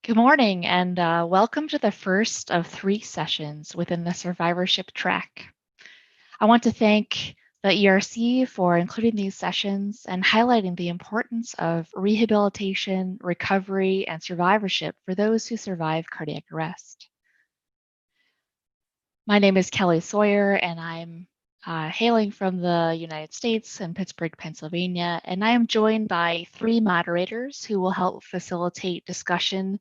Good morning, and welcome to the first of 3 sessions within the survivorship track. I want to thank the ERC for including these sessions and highlighting the importance of rehabilitation, recovery, and survivorship for those who survive cardiac arrest. My name is Kelly Sawyer, and I'm hailing from the United States in Pittsburgh, Pennsylvania, and I am joined by 3 moderators who will help facilitate discussion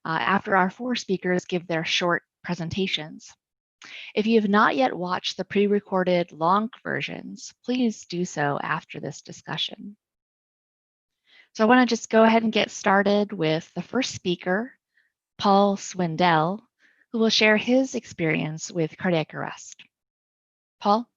after our 4 speakers give their short presentations. If you have not yet watched the pre-recorded long versions, please do so after this discussion. So I want to just go ahead and get started with the first speaker, Paul Swindell, who will share his experience with cardiac arrest. Paul?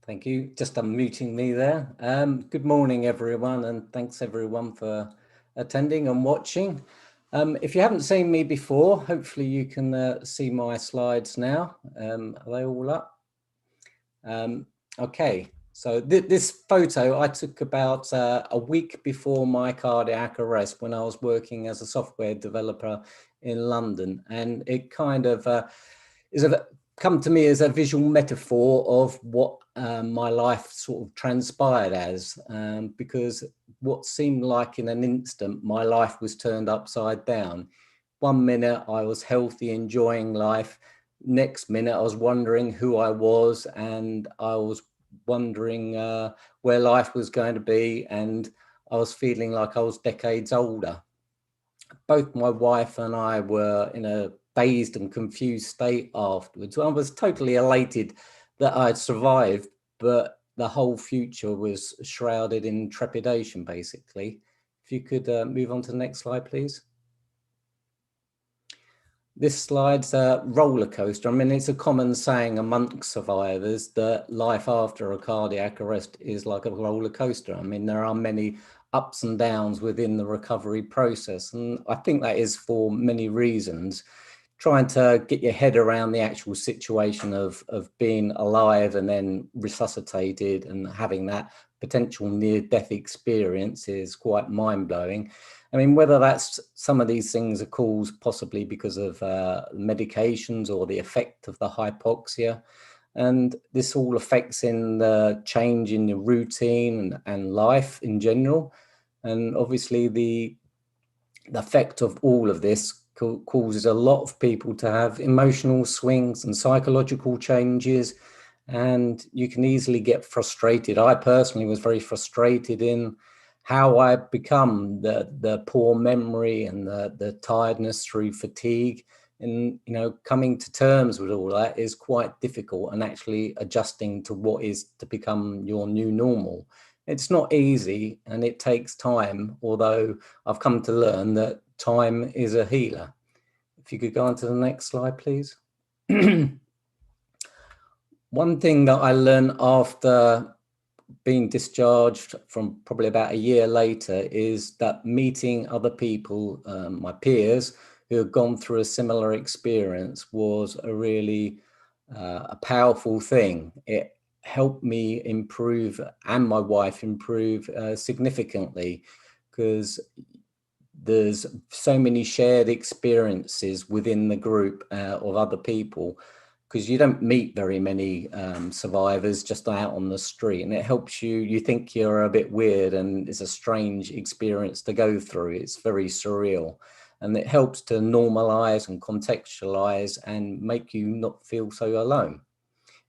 Thank you. Just unmuting me there. Good morning, everyone, and thanks everyone for attending and watching. If you haven't seen me before, hopefully you can see my slides now. Are they all up? Okay, so this photo I took about a week before my cardiac arrest when I was working as a software developer in London, and it kind of come to me as a visual metaphor of what my life sort of transpired as, because what seemed like in an instant, my life was turned upside down. 1 minute I was healthy, enjoying life. Next minute I was wondering who I was, and I was wondering where life was going to be, and I was feeling like I was decades older. Both my wife and I were in a dazed and confused state afterwards. I was totally elated that I'd survived, but the whole future was shrouded in trepidation, basically. If you could move on to the next slide, please. This slide's a roller coaster. I mean, it's a common saying amongst survivors that life after a cardiac arrest is like a roller coaster. I mean, there are many ups and downs within the recovery process, and I think that is for many reasons. Trying to get your head around the actual situation of being alive and then resuscitated and having that potential near-death experience is quite mind-blowing. I mean, whether that's some of these things are caused possibly because of medications or the effect of the hypoxia. And this all affects in the change in your routine and life in general. And obviously the effect of all of this causes a lot of people to have emotional swings and psychological changes. And you can easily get frustrated. I personally was very frustrated in how I become the poor memory and the tiredness through fatigue. And, you know, coming to terms with all that is quite difficult, and actually adjusting to what is to become your new normal. It's not easy and it takes time, although I've come to learn that time is a healer. If you could go on to the next slide, please. One thing that I learned after being discharged from probably about a year later is that meeting other people, my peers, who had gone through a similar experience was a really a powerful thing. It helped me improve and my wife improve significantly, because there's so many shared experiences within the group of other people, because you don't meet very many survivors just out on the street, and it helps you. You think you're a bit weird and it's a strange experience to go through. It's very surreal, and it helps to normalize and contextualize and make you not feel so alone.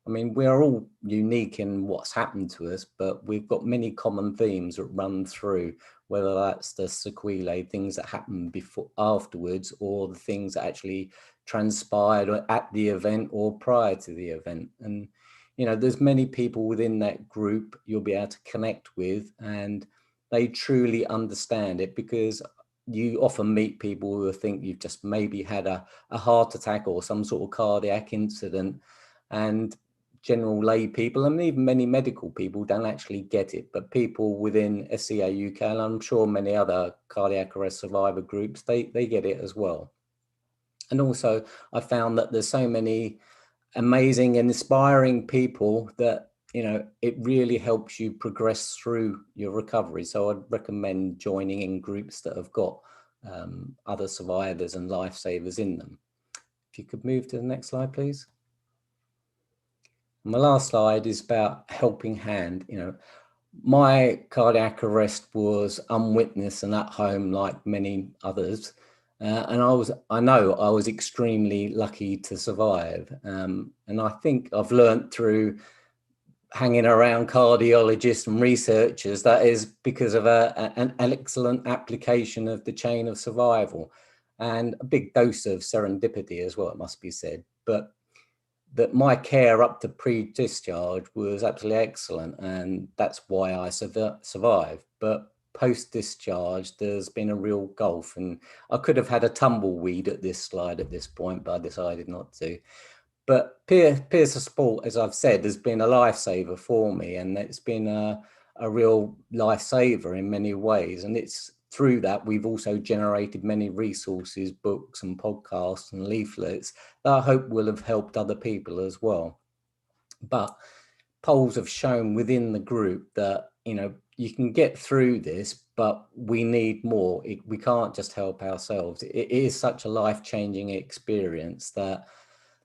I mean, we're all unique in what's happened to us, but we've got many common themes that run through, whether that's the sequelae, things that happen before, afterwards, or the things that actually transpired at the event or prior to the event. And, you know, there's many people within that group you'll be able to connect with, and they truly understand it, because you often meet people who think you've just maybe had a heart attack or some sort of cardiac incident, and general lay people and even many medical people don't actually get it, but people within SCA UK, and I'm sure many other cardiac arrest survivor groups, they get it as well. And also I found that there's so many amazing and inspiring people that, you know, it really helps you progress through your recovery. So I'd recommend joining in groups that have got other survivors and lifesavers in them. If you could move to the next slide, please. My last slide is about helping hand. You know, my cardiac arrest was unwitnessed and at home like many others. And I know I was extremely lucky to survive. And I think I've learned through hanging around cardiologists and researchers that is because of an excellent application of the chain of survival, and a big dose of serendipity as well, it must be said. But that my care up to pre-discharge was absolutely excellent, and that's why I survived. But post-discharge, there's been a real gulf, and I could have had a tumbleweed at this slide at this point, but I decided not to. But peer support, as I've said, has been a lifesaver for me, and it's been a real lifesaver in many ways. And it's through that we've also generated many resources, books and podcasts and leaflets that I hope will have helped other people as well. But polls have shown within the group that, you know, you can get through this, but we need more. We can't just help ourselves. It is such a life-changing experience that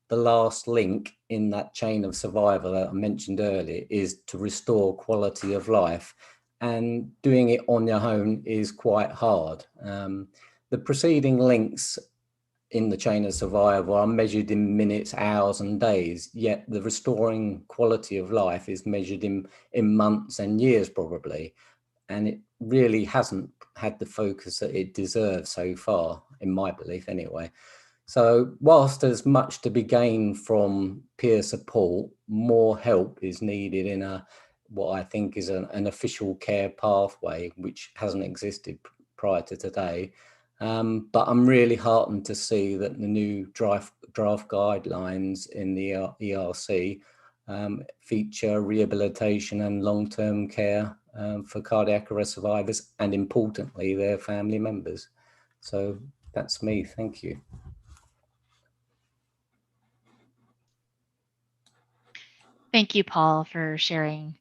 the last link in that chain of survival that I mentioned earlier is to restore quality of life, and doing it on your own is quite hard. The preceding links in the chain of survival are measured in minutes, hours and days, yet the restoring quality of life is measured in months and years probably, and it really hasn't had the focus that it deserves so far, in my belief anyway. So whilst there's much to be gained from peer support, more help is needed in what I think is an official care pathway, which hasn't existed prior to today. But I'm really heartened to see that the new draft guidelines in the ERC feature rehabilitation and long-term care for cardiac arrest survivors, and importantly, their family members. So that's me. Thank you. Thank you, Paul, for sharing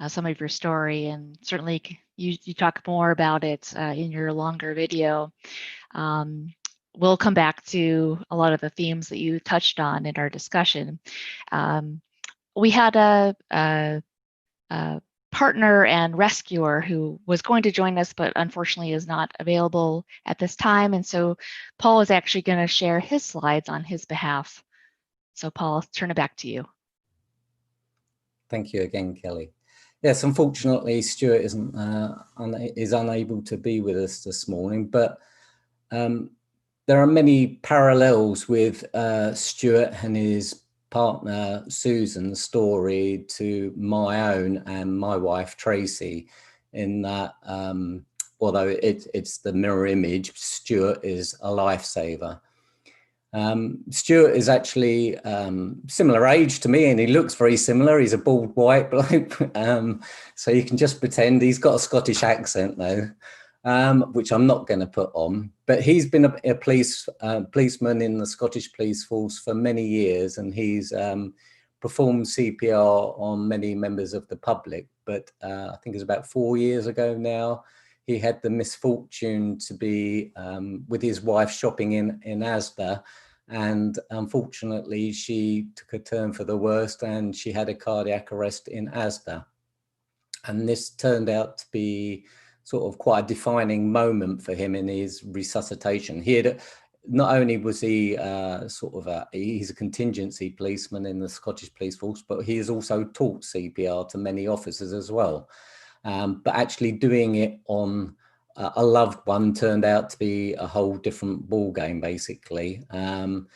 some of your story, and certainly you talk more about it in your longer video. We'll come back to a lot of the themes that you touched on in our discussion. We had a partner and rescuer who was going to join us, but unfortunately is not available at this time. And so Paul is actually going to share his slides on his behalf. So Paul, I'll turn it back to you. Thank you again, Kelly. Yes, unfortunately, Stuart is unable to be with us this morning, but there are many parallels with Stuart and his partner Susan's story to my own and my wife Tracy, in that although it's the mirror image, Stuart is a lifesaver. Stuart is actually similar age to me, and he looks very similar. He's a bald white bloke, so you can just pretend. He's got a Scottish accent though, which I'm not going to put on. But he's been a policeman in the Scottish Police Force for many years, and he's performed CPR on many members of the public. But I think it's about 4 years ago now, he had the misfortune to be with his wife shopping in Asda, and unfortunately she took a turn for the worst and she had a cardiac arrest in Asda. And this turned out to be sort of quite a defining moment for him in his resuscitation. He had, not only was he he's a contingency policeman in the Scottish Police Force, but he has also taught CPR to many officers as well. But actually doing it on a loved one turned out to be a whole different ball game, basically. And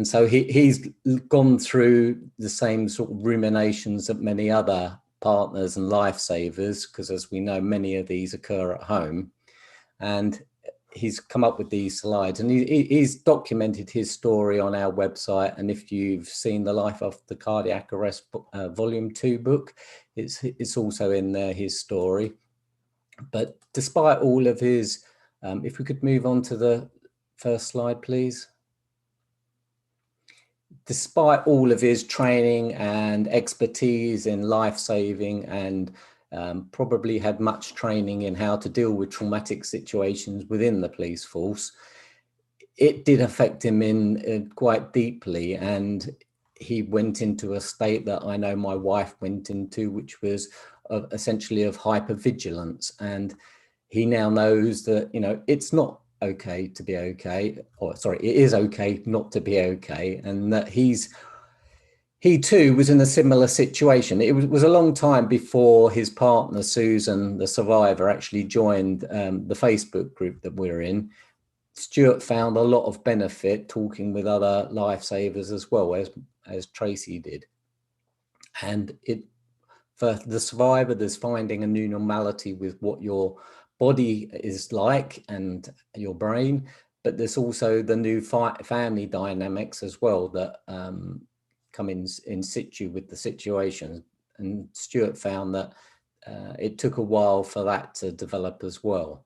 so he's gone through the same sort of ruminations that many other partners and lifesavers, because as we know, many of these occur at home. And he's come up with these slides, and he's documented his story on our website. And if you've seen the Life of the Cardiac Arrest Volume 2 book, it's also in there, his story. But despite all of his, if we could move on to the first slide, please. despite all of his training and expertise in life-saving and probably had much training in how to deal with traumatic situations within the police force, it did affect him in quite deeply, and he went into a state that I know my wife went into, which was essentially of hypervigilance. And he now knows that, you know, it's not okay to be okay, or sorry, it is okay not to be okay, and that he too was in a similar situation. It was a long time before his partner Susan, the survivor, actually joined the Facebook group that we're in. Stuart found a lot of benefit talking with other lifesavers as well, as Tracy did. And for the survivor, there's finding a new normality with what your body is like and your brain, but there's also the new family dynamics as well that come in situ with the situation. And Stuart found that it took a while for that to develop as well.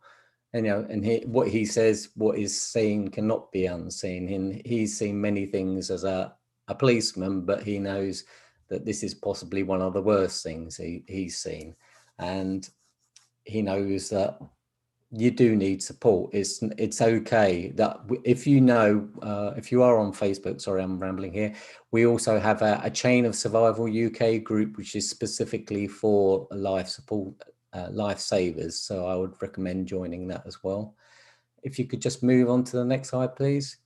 And, you know, and what he says, what is seen cannot be unseen. And he's seen many things as a policeman, but he knows that this is possibly one of the worst things he's seen. And he knows that you do need support. It's okay that if you know, if you are on Facebook, sorry, I'm rambling here, we also have a Chain of Survival UK group, which is specifically for life support, lifesavers. So I would recommend joining that as well. If you could just move on to the next slide, please.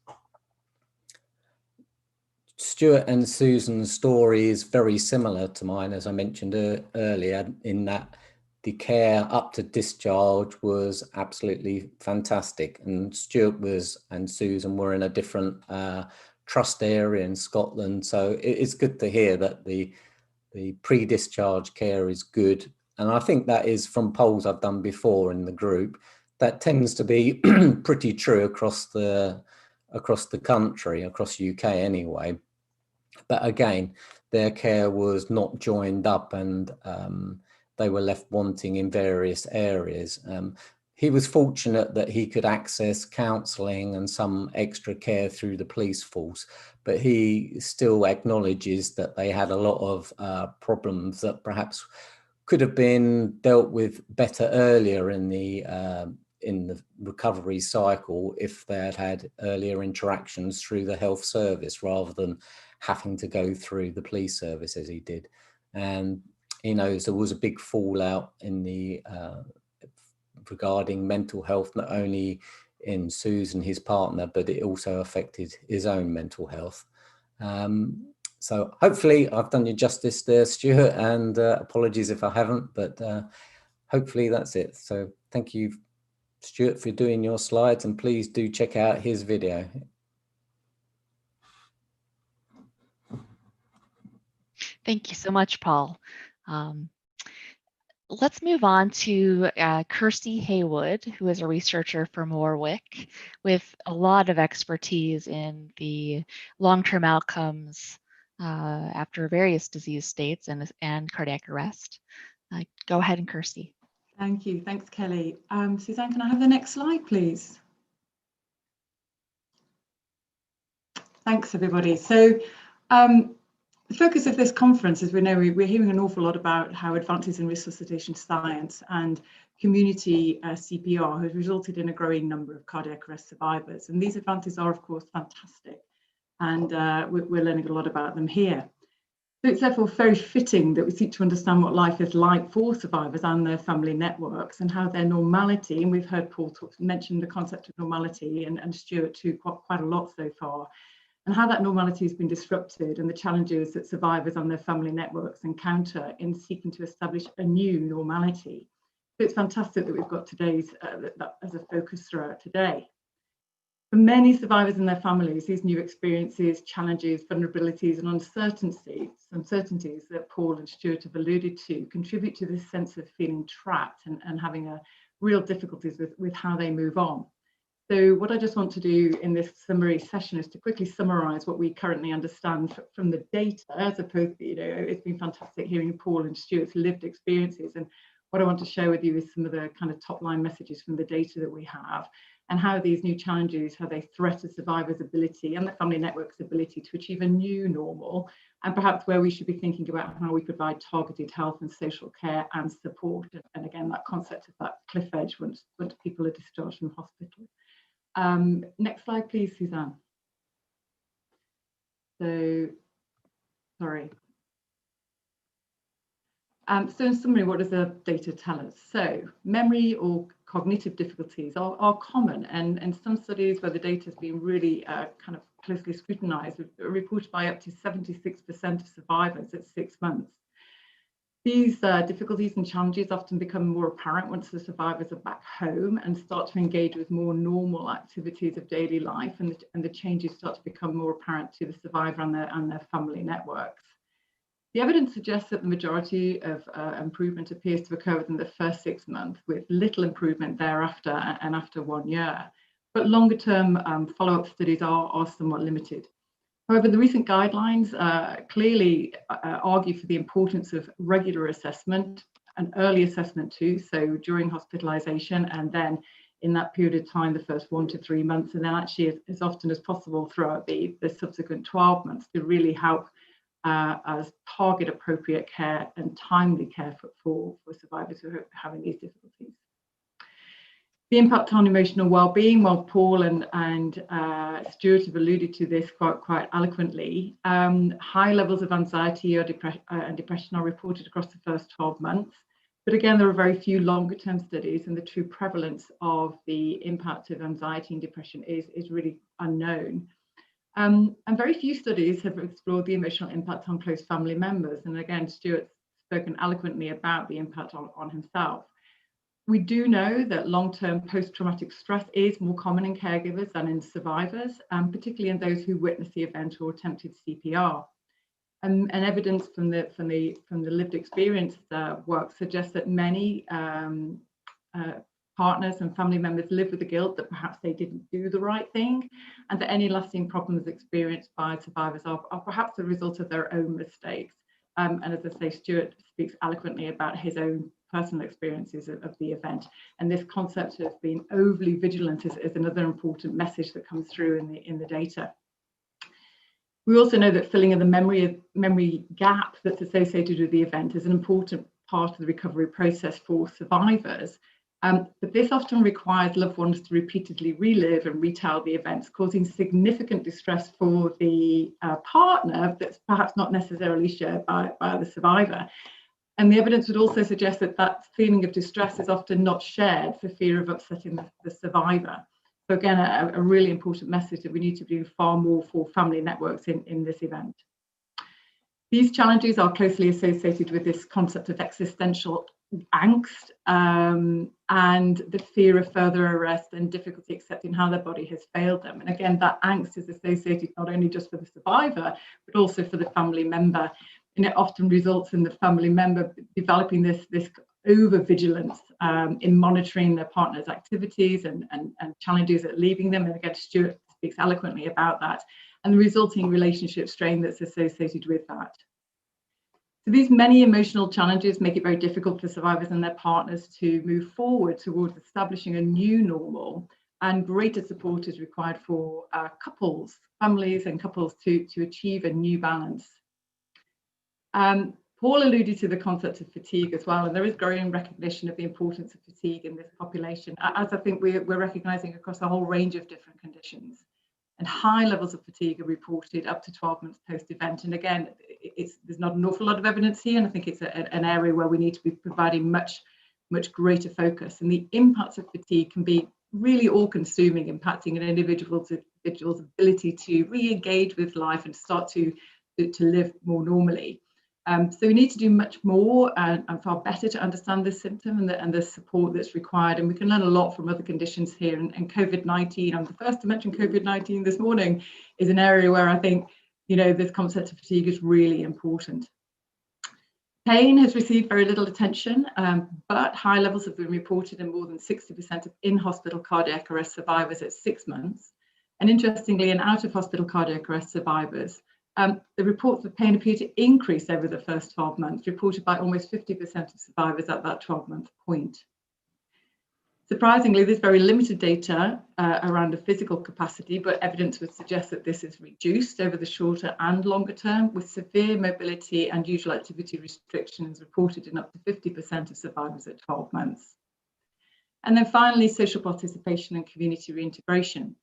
Stuart and Susan's story is very similar to mine, as I mentioned earlier, in that the care up to discharge was absolutely fantastic. And Stuart and Susan were in a different trust area in Scotland. So it's good to hear that the pre-discharge care is good. And I think that is from polls I've done before in the group, that tends to be pretty true across the country, across UK anyway. But again, their care was not joined up, and they were left wanting in various areas. He was fortunate that he could access counselling and some extra care through the police force, but he still acknowledges that they had a lot of problems that perhaps could have been dealt with better earlier in the recovery cycle if they had had earlier interactions through the health service rather than having to go through the police service as he did. And he knows there was a big fallout in the regarding mental health, not only in Susan, his partner, but it also affected his own mental health. So hopefully I've done you justice there, Stuart, and apologies if I haven't, but hopefully that's it. So thank you, Stuart, for doing your slides, and please do check out his video. Thank you so much, Paul. Let's move on to Kirsty Haywood, who is a researcher from Warwick with a lot of expertise in the long-term outcomes after various disease states and cardiac arrest. Go ahead, and Kirsty. Thank you. Thanks, Kelly. Suzanne, can I have the next slide, please? Thanks, everybody. So the focus of this conference, as we know, we're hearing an awful lot about how advances in resuscitation science and community CPR has resulted in a growing number of cardiac arrest survivors. And these advances are, of course, fantastic. And we're learning a lot about them here. So it's therefore very fitting that we seek to understand what life is like for survivors and their family networks, and how their normality, and we've heard Paul mention the concept of normality, and Stuart too, quite a lot so far, and how that normality has been disrupted, and the challenges that survivors and their family networks encounter in seeking to establish a new normality. So it's fantastic that we've got today's that as a focus throughout today. For many survivors and their families, these new experiences, challenges, vulnerabilities, and uncertainties that Paul and Stuart have alluded to contribute to this sense of feeling trapped and having a real difficulties with how they move on. So what I just want to do in this summary session is to quickly summarize what we currently understand from the data, as opposed to, it's been fantastic hearing Paul and Stuart's lived experiences. And what I want to share with you is some of the kind of top line messages from the data that we have, and how these new challenges, how they threaten survivors' ability and the family network's ability to achieve a new normal, and perhaps where we should be thinking about how we provide targeted health and social care and support. And again, that concept of that cliff edge once people are discharged from hospital. Next slide, please, Suzanne. So, sorry. So in summary, what does the data tell us? So memory or cognitive difficulties are common, and some studies where the data has been really kind of closely scrutinized are reported by up to 76% of survivors at 6 months. These difficulties and challenges often become more apparent once the survivors are back home and start to engage with more normal activities of daily life, and the changes start to become more apparent to the survivor and their family networks. The evidence suggests that the majority of improvement appears to occur within the first 6 months, with little improvement thereafter and after 1 year. But longer term follow-up studies are somewhat limited. However, the recent guidelines clearly argue for the importance of regular assessment and early assessment too, so during hospitalization and then in that period of time, the first 1 to 3 months, and then actually as often as possible throughout the subsequent 12 months to really help as target appropriate care and timely care for survivors who are having these difficulties. The impact on emotional well-being, well, Paul and Stuart have alluded to this quite eloquently. High levels of anxiety and depression are reported across the first 12 months. But again, there are very few longer-term studies, and the true prevalence of the impact of anxiety and depression is really unknown. And very few studies have explored the emotional impact on close family members. And again, Stuart's spoken eloquently about the impact on himself. We do know that long-term post-traumatic stress is more common in caregivers than in survivors, particularly in those who witnessed the event or attempted CPR. And evidence from the lived experience work suggests that many partners and family members live with the guilt that perhaps they didn't do the right thing, and that any lasting problems experienced by survivors are perhaps the result of their own mistakes. And as I say, Stuart speaks eloquently about his own personal experiences of the event. And this concept of being overly vigilant is another important message that comes through in the data. We also know that filling in the memory gap that's associated with the event is an important part of the recovery process for survivors. But this often requires loved ones to repeatedly relive and retell the events, causing significant distress for the partner that's perhaps not necessarily shared by the survivor. And the evidence would also suggest that that feeling of distress is often not shared for fear of upsetting the survivor. So again, a really important message that we need to do far more for family networks in this event. These challenges are closely associated with this concept of existential angst and the fear of further arrest and difficulty accepting how their body has failed them. And again, that angst is associated not only just for the survivor, but also for the family member. And it often results in the family member developing this over-vigilance in monitoring their partner's activities and challenges at leaving them. And again, Stuart speaks eloquently about that, and the resulting relationship strain that's associated with that. So these many emotional challenges make it very difficult for survivors and their partners to move forward towards establishing a new normal, and greater support is required for families and couples to achieve a new balance. Paul alluded to the concept of fatigue as well, and there is growing recognition of the importance of fatigue in this population, as I think we're recognising across a whole range of different conditions. And high levels of fatigue are reported up to 12 months post-event. And again, there's not an awful lot of evidence here, and I think it's an area where we need to be providing much greater focus. And the impacts of fatigue can be really all-consuming, impacting an individual's ability to re-engage with life and start to live more normally. So we need to do much more and far better to understand this symptom and the support that's required. And we can learn a lot from other conditions here. And COVID-19, I'm the first to mention COVID-19 this morning, is an area where I think, this concept of fatigue is really important. Pain has received very little attention, but high levels have been reported in more than 60% of in-hospital cardiac arrest survivors at 6 months. And interestingly, in out-of-hospital cardiac arrest survivors, the reports of pain appear to increase over the first 12 months, reported by almost 50% of survivors at that 12-month point. Surprisingly, there's very limited data around the physical capacity, but evidence would suggest that this is reduced over the shorter and longer term, with severe mobility and usual activity restrictions reported in up to 50% of survivors at 12 months. And then finally, social participation and community reintegration.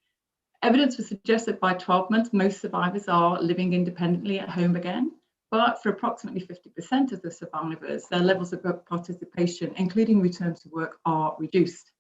Evidence would suggest that by 12 months, most survivors are living independently at home again, but for approximately 50% of the survivors, their levels of participation, including return to work, are reduced.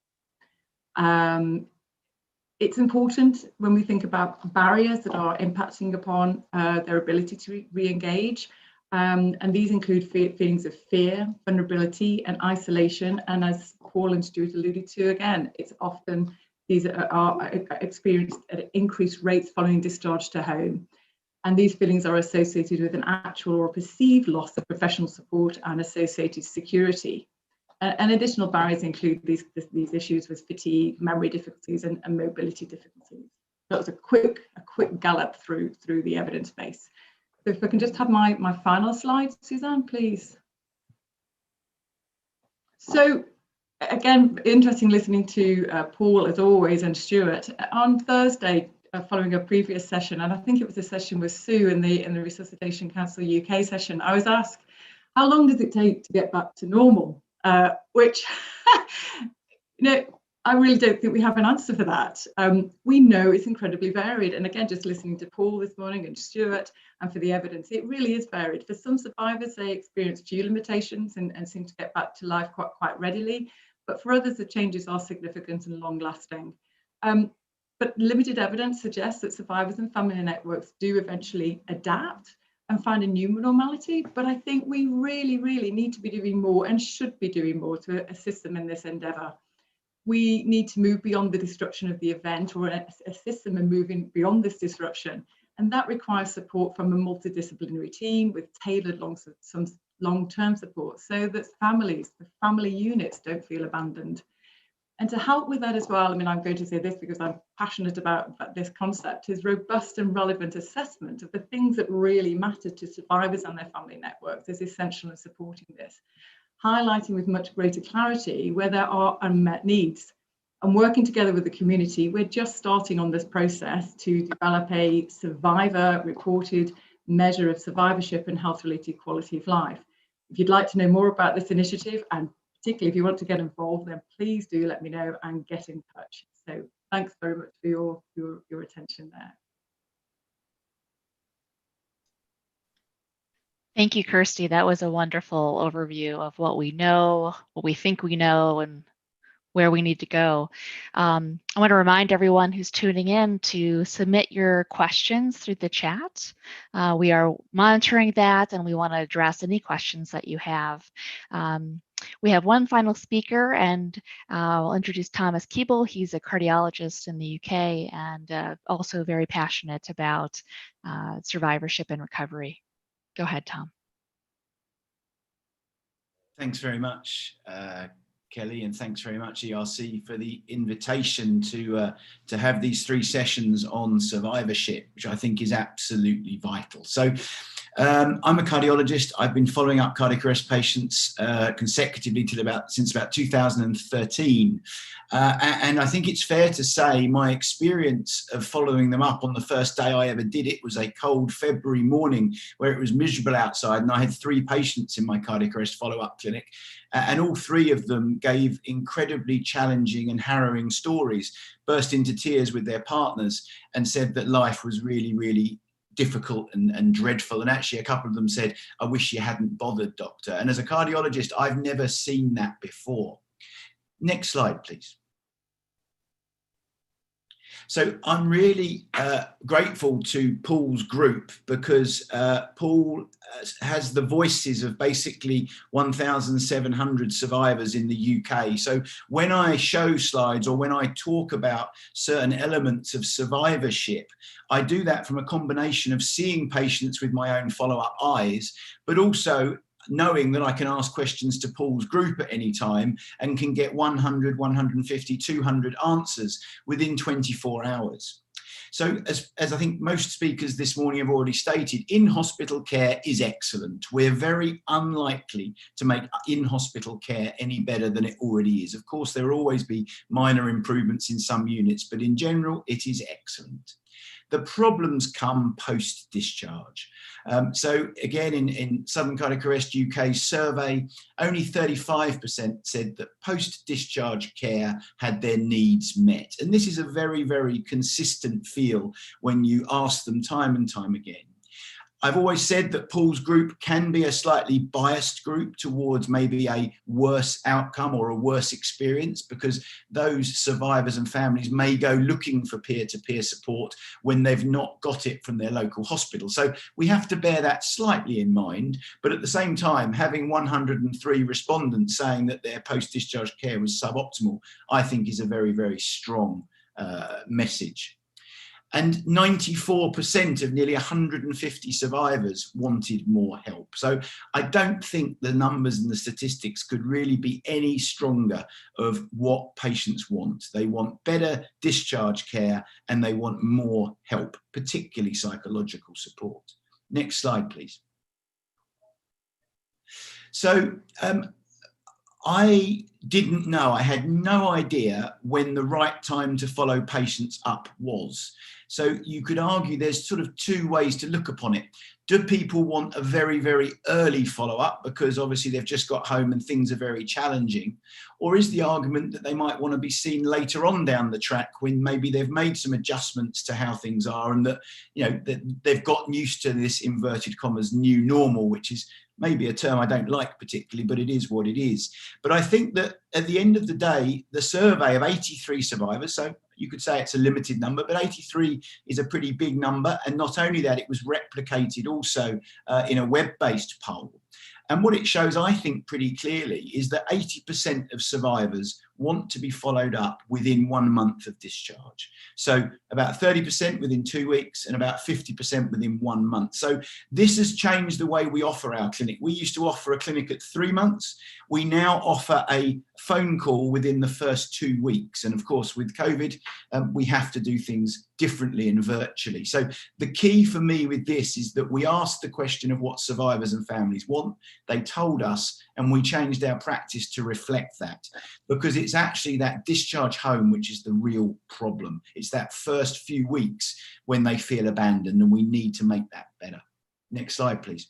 It's important when we think about barriers that are impacting upon their ability to re-engage, and these include feelings of fear, vulnerability, and isolation. And as Paul and Stuart alluded to, again, it's often these are experienced at increased rates following discharge to home. And these feelings are associated with an actual or perceived loss of professional support and associated security. And additional barriers include these issues with fatigue, memory difficulties, and mobility difficulties. That was a quick gallop through the evidence base. So if I can just have my final slide, Suzanne, please. So again, interesting listening to Paul as always and Stuart. On Thursday, following a previous session, and I think it was a session with Sue in the Resuscitation Council UK session, I was asked, how long does it take to get back to normal? Which, I really don't think we have an answer for that. We know it's incredibly varied. And again, just listening to Paul this morning and Stuart, and for the evidence, it really is varied. For some survivors, they experience few limitations and seem to get back to life quite readily. But for others, the changes are significant and long lasting. But limited evidence suggests that survivors and family networks do eventually adapt and find a new normality. But I think we really, really need to be doing more and should be doing more to assist them in this endeavour. We need to move beyond the destruction of the event or assist them in moving beyond this disruption. And that requires support from a multidisciplinary team with tailored long-term support so that families, the family units don't feel abandoned. And to help with that as well, I mean, I'm going to say this because I'm passionate about this concept, is robust and relevant assessment of the things that really matter to survivors and their family networks is essential in supporting this, highlighting with much greater clarity where there are unmet needs. And working together with the community, we're just starting on this process to develop a survivor-reported measure of survivorship and health-related quality of life. If you'd like to know more about this initiative, and particularly if you want to get involved, then please do let me know and get in touch. So thanks very much for your attention there. Thank you, Kirsty. That was a wonderful overview of what we know, what we think we know, and where we need to go. I want to remind everyone who's tuning in to submit your questions through the chat. We are monitoring that, and we want to address any questions that you have. We have one final speaker, and I'll introduce Thomas Keeble. He's a cardiologist in the UK and also very passionate about survivorship and recovery. Go ahead, Tom. Thanks very much, Kelly, and thanks very much, ERC, for the invitation to have these 3 sessions on survivorship, which I think is absolutely vital. So I'm a cardiologist. I've been following up cardiac arrest patients consecutively since about 2013. And I think it's fair to say my experience of following them up on the first day I ever did it was a cold February morning where it was miserable outside, and I had 3 patients in my cardiac arrest follow-up clinic. And all 3 of them gave incredibly challenging and harrowing stories, burst into tears with their partners, and said that life was really, really difficult and dreadful. And actually, a couple of them said, "I wish you hadn't bothered, doctor." And as a cardiologist, I've never seen that before. Next slide, please. So I'm really grateful to Paul's group because Paul has the voices of basically 1,700 survivors in the UK. So when I show slides or when I talk about certain elements of survivorship, I do that from a combination of seeing patients with my own follow-up eyes, but also knowing that I can ask questions to Paul's group at any time and can get 100, 150, 200 answers within 24 hours. So as I think most speakers this morning have already stated, in-hospital care is excellent. We're very unlikely to make in-hospital care any better than it already is. Of course, there will always be minor improvements in some units, but in general, it is excellent. The problems come post-discharge. So again, in Southern Cardiac Arrest UK survey, only 35% said that post-discharge care had their needs met. And this is a very, very consistent feel when you ask them time and time again. I've always said that Paul's group can be a slightly biased group towards maybe a worse outcome or a worse experience, because those survivors and families may go looking for peer-to-peer support when they've not got it from their local hospital. So we have to bear that slightly in mind, but at the same time, having 103 respondents saying that their post-discharge care was suboptimal, I think is a very, very strong message. And 94% of nearly 150 survivors wanted more help. So I don't think the numbers and the statistics could really be any stronger of what patients want. They want better discharge care and they want more help, particularly psychological support. Next slide, please. So I didn't know, I had no idea when the right time to follow patients up was. So you could argue there's sort of two ways to look upon it. Do people want a very, very early follow-up because obviously they've just got home and things are very challenging? Or is the argument that they might want to be seen later on down the track when maybe they've made some adjustments to how things are and that, you know, that they've gotten used to this inverted commas new normal, which is maybe a term I don't like particularly, but it is what it is. But I think that at the end of the day, the survey of 83 survivors, so you could say it's a limited number, but 83 is a pretty big number. And not only that, it was replicated also in a web-based poll. And what it shows, I think, pretty clearly is that 80% of survivors want to be followed up within 1 month of discharge. So about 30% within 2 weeks and about 50% within 1 month. So this has changed the way we offer our clinic. We used to offer a clinic at 3 months. We now offer a phone call within the first 2 weeks. And of course, with COVID, we have to do things differently and virtually. So the key for me with this is that we asked the question of what survivors and families want. They told us, and we changed our practice to reflect that, because it's actually that discharge home which is the real problem. It's that first few weeks when they feel abandoned, and we need to make that better. Next slide, please.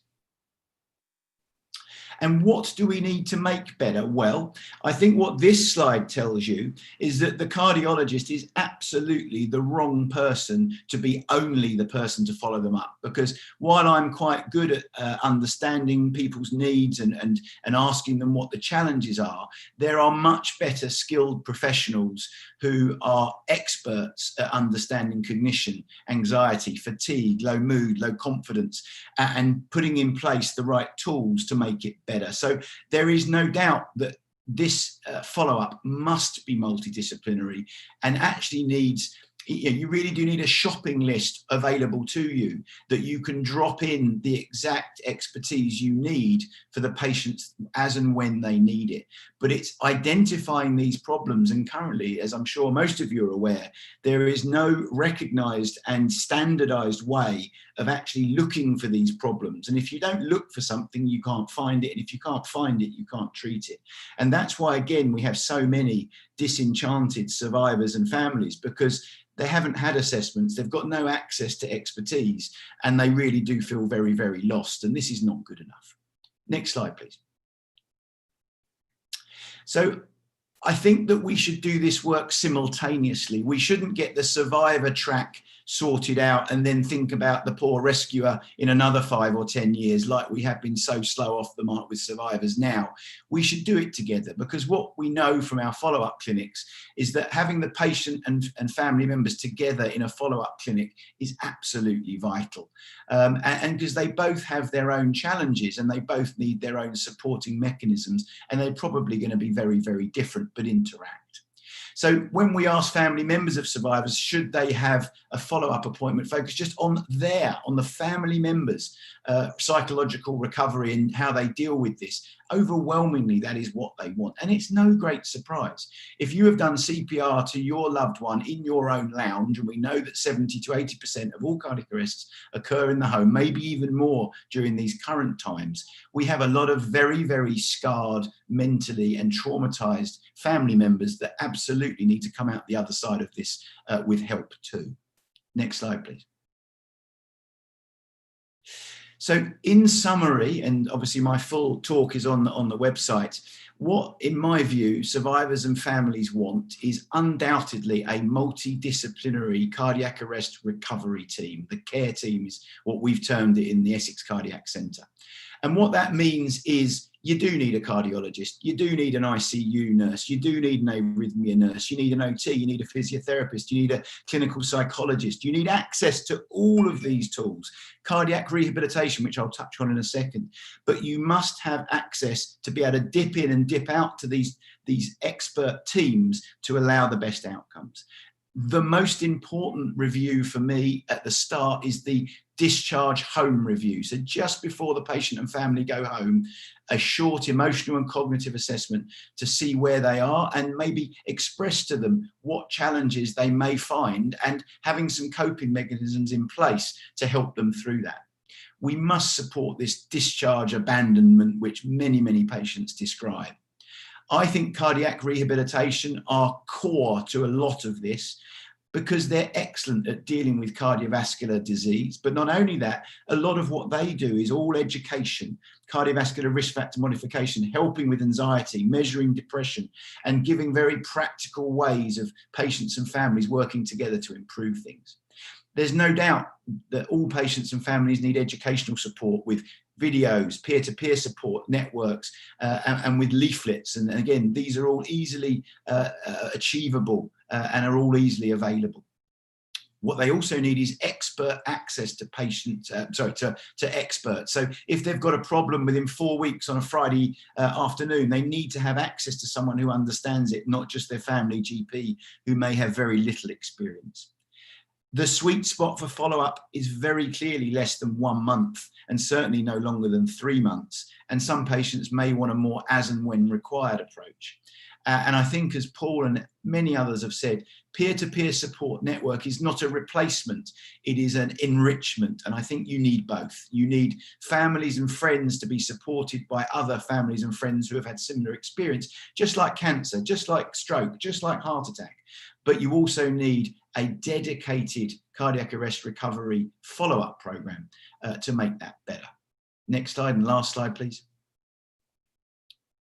And what do we need to make better? Well, I think what this slide tells you is that the cardiologist is absolutely the wrong person to be only the person to follow them up. Because while I'm quite good at understanding people's needs and asking them what the challenges are, there are much better skilled professionals who are experts at understanding cognition, anxiety, fatigue, low mood, low confidence, and putting in place the right tools to make it better. So there is no doubt that this follow-up must be multidisciplinary and actually needs, you really do need a shopping list available to you that you can drop in the exact expertise you need for the patients as and when they need it. But it's identifying these problems, and currently, as I'm sure most of you are aware, there is no recognized and standardized way of actually looking for these problems. And if you don't look for something, you can't find it. And if you can't find it, you can't treat it. And that's why, again, we have so many disenchanted survivors and families, because they haven't had assessments, they've got no access to expertise, and they really do feel very, very lost. And this is not good enough. Next slide, please. So I think that we should do this work simultaneously. We shouldn't get the survivor track sorted out and then think about the poor rescuer in another 5 or 10 years, like we have been so slow off the mark with survivors now. We should do it together, because what we know from our follow-up clinics is that having the patient and family members together in a follow-up clinic is absolutely vital. And because they both have their own challenges and they both need their own supporting mechanisms, and they're probably going to be very, very different but interact. So when we ask family members of survivors, should they have a follow-up appointment focused just on the family members' psychological recovery and how they deal with this, overwhelmingly that is what they want. And it's no great surprise. If you have done CPR to your loved one in your own lounge, and we know that 70 to 80% of all cardiac arrests occur in the home, maybe even more during these current times, we have a lot of very, very scarred mentally and traumatized family members that absolutely need to come out the other side of this with help too. Next slide, please. So in summary, and obviously my full talk is on the website, what, in my view, survivors and families want is undoubtedly a multidisciplinary cardiac arrest recovery team. The care team is what we've termed it in the Essex Cardiac Centre. And what that means is you do need a cardiologist, you do need an ICU nurse, you do need an arrhythmia nurse, you need an OT, you need a physiotherapist, you need a clinical psychologist, you need access to all of these tools, cardiac rehabilitation, which I'll touch on in a second, but you must have access to be able to dip in and dip out to these expert teams to allow the best outcomes. The most important review for me at the start is the discharge home review. So just before the patient and family go home, a short emotional and cognitive assessment to see where they are and maybe express to them what challenges they may find and having some coping mechanisms in place to help them through that. We must support this discharge abandonment, which many, many patients describe. I think cardiac rehabilitation are core to a lot of this because they're excellent at dealing with cardiovascular disease. But not only that, a lot of what they do is all education, cardiovascular risk factor modification, helping with anxiety, measuring depression, and giving very practical ways of patients and families working together to improve things. There's no doubt that all patients and families need educational support with videos, peer-to-peer support networks, and with leaflets. And again, these are all easily achievable and are all easily available. What they also need is expert access to patients, to experts. So if they've got a problem within 4 weeks on a Friday afternoon, they need to have access to someone who understands it, not just their family GP who may have very little experience. The sweet spot for follow-up is very clearly less than 1 month and certainly no longer than 3 months. And some patients may want a more as and when required approach. And I think, as Paul and many others have said, peer-to-peer support network is not a replacement, it is an enrichment. And I think you need both. You need families and friends to be supported by other families and friends who have had similar experience, just like cancer, just like stroke, just like heart attack. But you also need a dedicated cardiac arrest recovery follow-up program to make that better. Next slide and last slide, please.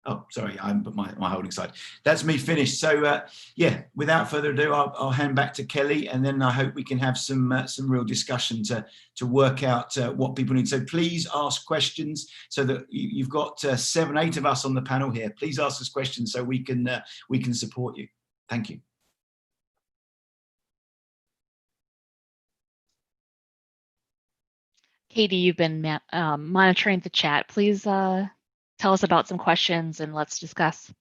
Oh, sorry, I put my holding slide. That's me finished. So yeah, without further ado, I'll hand back to Kelly, and then I hope we can have some real discussion to work out what people need. So please ask questions, so that you've got 7, 8 of us on the panel here. Please ask us questions so we can support you. Thank you. Katie, you've been monitoring the chat. Please tell us about some questions and let's discuss.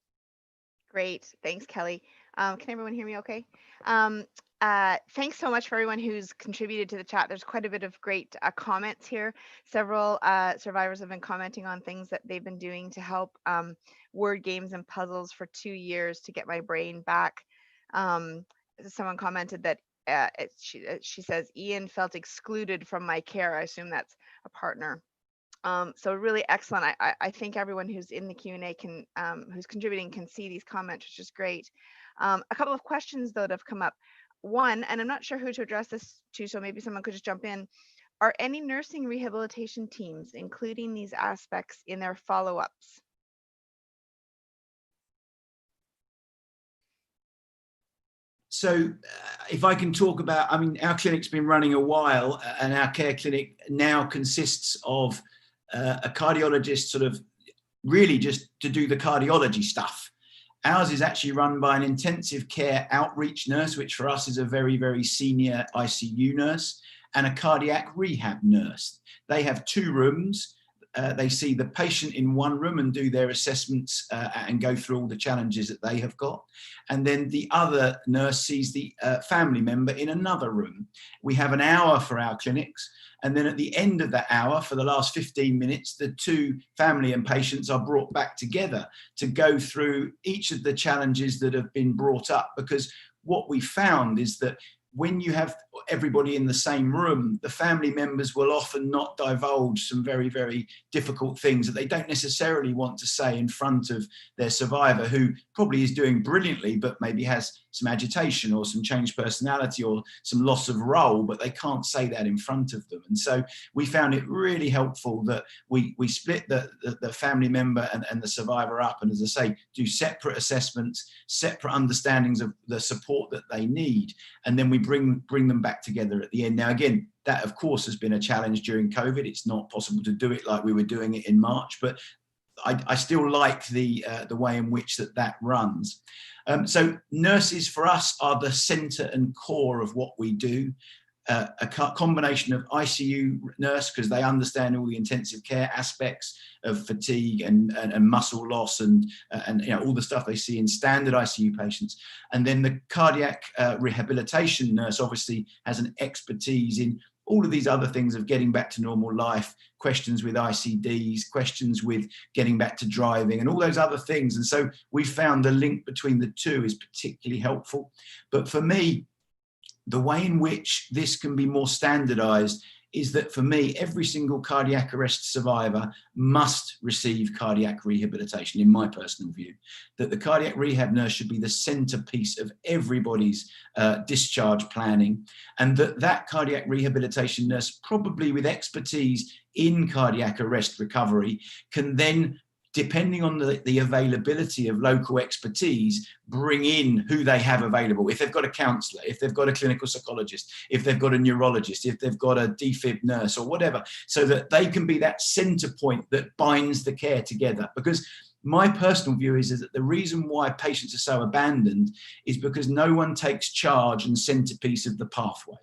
Great. Thanks, Kelly. Can everyone hear me okay? Thanks so much for everyone who's contributed to the chat. There's quite a bit of great comments here. Several survivors have been commenting on things that they've been doing to help word games and puzzles for 2 years to get my brain back. Someone commented that she says, Ian felt excluded from my care. I assume that's a partner. So really excellent. I think everyone who's in the Q&A can, who's contributing, can see these comments, which is great. A couple of questions though that have come up. One, and I'm not sure who to address this to, so maybe someone could just jump in. Are any nursing rehabilitation teams including these aspects in their follow-ups? So if I can talk about, I mean, our clinic's been running a while, and our care clinic now consists of a cardiologist sort of really just to do the cardiology stuff. Ours is actually run by an intensive care outreach nurse, which for us is a very, very senior ICU nurse, and a cardiac rehab nurse. They have 2 rooms. they see the patient in one room and do their assessments and go through all the challenges that they have got. And then the other nurse sees the family member in another room. We have an hour for our clinics. And then at the end of that hour, for the last 15 minutes, the two family and patients are brought back together to go through each of the challenges that have been brought up. Because what we found is that when you have everybody in the same room, the family members will often not divulge some very, very difficult things that they don't necessarily want to say in front of their survivor, who probably is doing brilliantly, but maybe has some agitation or some changed personality or some loss of role, but they can't say that in front of them. And so we found it really helpful that we split the family member and the survivor up, and as I say, do separate assessments, separate understandings of the support that they need, and then we bring them back together at the end. Now, again, that of course has been a challenge during COVID. It's not possible to do it like we were doing it in March, but I still like the way in which that runs. So nurses for us are the center and core of what we do. A combination of ICU nurse, because they understand all the intensive care aspects of fatigue and muscle loss and you know, all the stuff they see in standard ICU patients. And then the cardiac rehabilitation nurse obviously has an expertise in all of these other things of getting back to normal life, questions with ICDs, questions with getting back to driving and all those other things. And so we found the link between the two is particularly helpful. But for me, the way in which this can be more standardized is that for me, every single cardiac arrest survivor must receive cardiac rehabilitation, in my personal view, that the cardiac rehab nurse should be the centerpiece of everybody's discharge planning, and that cardiac rehabilitation nurse, probably with expertise in cardiac arrest recovery, can then, depending on the availability of local expertise, bring in who they have available. If they've got a counsellor, if they've got a clinical psychologist, if they've got a neurologist, if they've got a defib nurse or whatever, so that they can be that centre point that binds the care together. Because my personal view is that the reason why patients are so abandoned is because no one takes charge and centrepiece of the pathway.